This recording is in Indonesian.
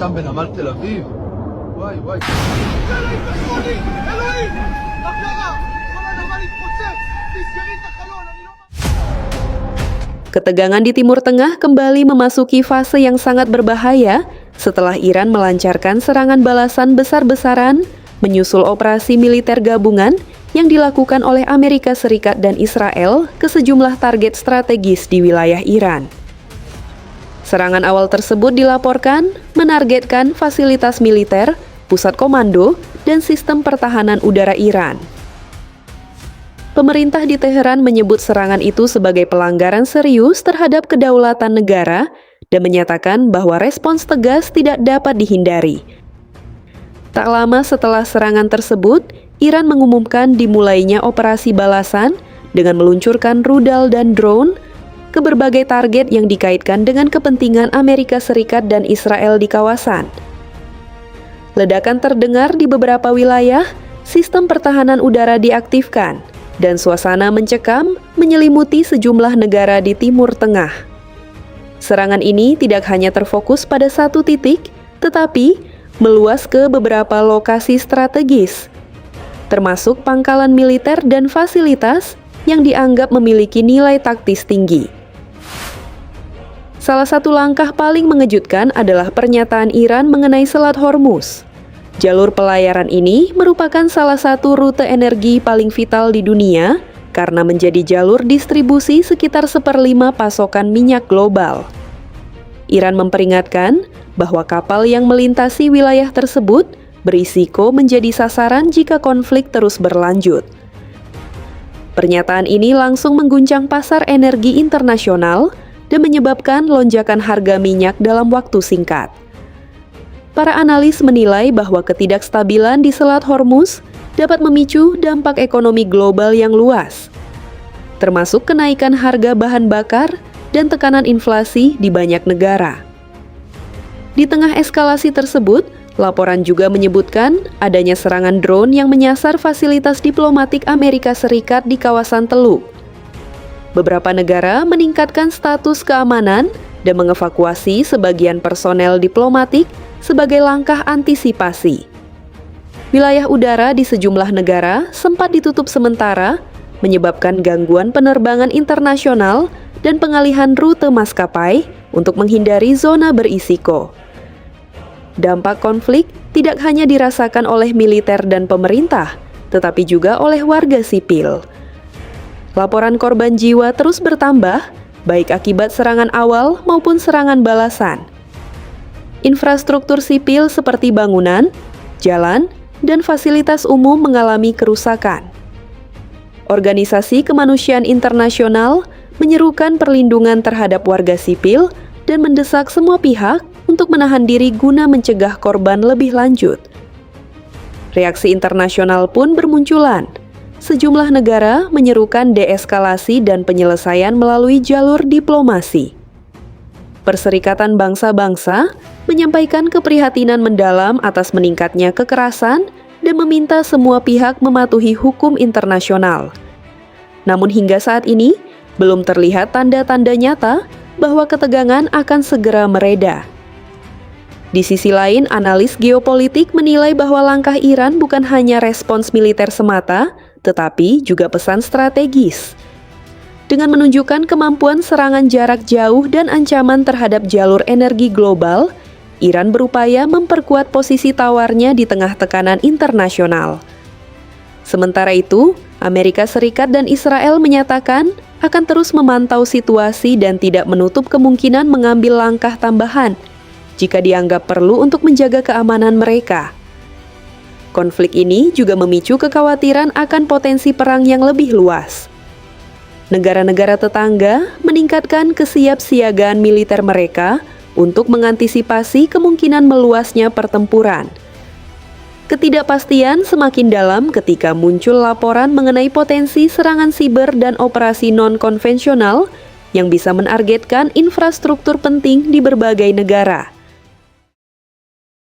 שם בנמל תל אביב? וואי וואי. אלוהים תחזוני! אלוהים! מה קרה? כל הנמל התפוצץ! תסגרי את החלון, אני לא... Ketegangan di Timur Tengah kembali memasuki fase yang sangat berbahaya setelah Iran melancarkan serangan balasan besar-besaran menyusul operasi militer gabungan yang dilakukan oleh Amerika Serikat dan Israel ke sejumlah target strategis di wilayah Iran. Serangan awal tersebut dilaporkan menargetkan fasilitas militer, pusat komando, dan sistem pertahanan udara Iran. Pemerintah di Teheran menyebut serangan itu sebagai pelanggaran serius terhadap kedaulatan negara dan menyatakan bahwa respons tegas tidak dapat dihindari. Tak lama setelah serangan tersebut, Iran mengumumkan dimulainya operasi balasan dengan meluncurkan rudal dan drone ke berbagai target yang dikaitkan dengan kepentingan Amerika Serikat dan Israel di kawasan. Ledakan terdengar di beberapa wilayah, sistem pertahanan udara diaktifkan, dan suasana mencekam menyelimuti sejumlah negara di Timur Tengah. Serangan ini tidak hanya terfokus pada satu titik, tetapi meluas ke beberapa lokasi strategis, termasuk pangkalan militer dan fasilitas yang dianggap memiliki nilai taktis tinggi. Salah satu langkah paling mengejutkan adalah pernyataan Iran mengenai Selat Hormuz. Jalur pelayaran ini merupakan salah satu rute energi paling vital di dunia karena menjadi jalur distribusi sekitar 1/5 pasokan minyak global. Iran memperingatkan bahwa kapal yang melintasi wilayah tersebut berisiko menjadi sasaran jika konflik terus berlanjut. Pernyataan ini langsung mengguncang pasar energi internasional dan menyebabkan lonjakan harga minyak dalam waktu singkat. Para analis menilai bahwa ketidakstabilan di Selat Hormuz dapat memicu dampak ekonomi global yang luas, termasuk kenaikan harga bahan bakar dan tekanan inflasi di banyak negara. Di tengah eskalasi tersebut, laporan juga menyebutkan adanya serangan drone yang menyasar fasilitas diplomatik Amerika Serikat di kawasan Teluk. Beberapa negara meningkatkan status keamanan dan mengevakuasi sebagian personel diplomatik sebagai langkah antisipasi. Wilayah udara di sejumlah negara sempat ditutup sementara, menyebabkan gangguan penerbangan internasional dan pengalihan rute maskapai untuk menghindari zona berisiko. Dampak konflik tidak hanya dirasakan oleh militer dan pemerintah, tetapi juga oleh warga sipil. Laporan korban jiwa terus bertambah, baik akibat serangan awal maupun serangan balasan. Infrastruktur sipil seperti bangunan, jalan, dan fasilitas umum mengalami kerusakan. Organisasi kemanusiaan internasional menyerukan perlindungan terhadap warga sipil dan mendesak semua pihak untuk menahan diri guna mencegah korban lebih lanjut. Reaksi internasional pun bermunculan. Sejumlah negara menyerukan deeskalasi dan penyelesaian melalui jalur diplomasi. Perserikatan Bangsa-Bangsa menyampaikan keprihatinan mendalam atas meningkatnya kekerasan dan meminta semua pihak mematuhi hukum internasional. Namun hingga saat ini, belum terlihat tanda-tanda nyata bahwa ketegangan akan segera mereda. Di sisi lain, analis geopolitik menilai bahwa langkah Iran bukan hanya respons militer semata, tetapi juga pesan strategis. Dengan menunjukkan kemampuan serangan jarak jauh dan ancaman terhadap jalur energi global, Iran berupaya memperkuat posisi tawarnya di tengah tekanan internasional. Sementara itu, Amerika Serikat dan Israel menyatakan akan terus memantau situasi dan tidak menutup kemungkinan mengambil langkah tambahan jika dianggap perlu untuk menjaga keamanan mereka. Konflik ini juga memicu kekhawatiran akan potensi perang yang lebih luas. Negara-negara tetangga meningkatkan kesiapsiagaan militer mereka untuk mengantisipasi kemungkinan meluasnya pertempuran. Ketidakpastian semakin dalam ketika muncul laporan mengenai potensi serangan siber dan operasi non-konvensional yang bisa menargetkan infrastruktur penting di berbagai negara.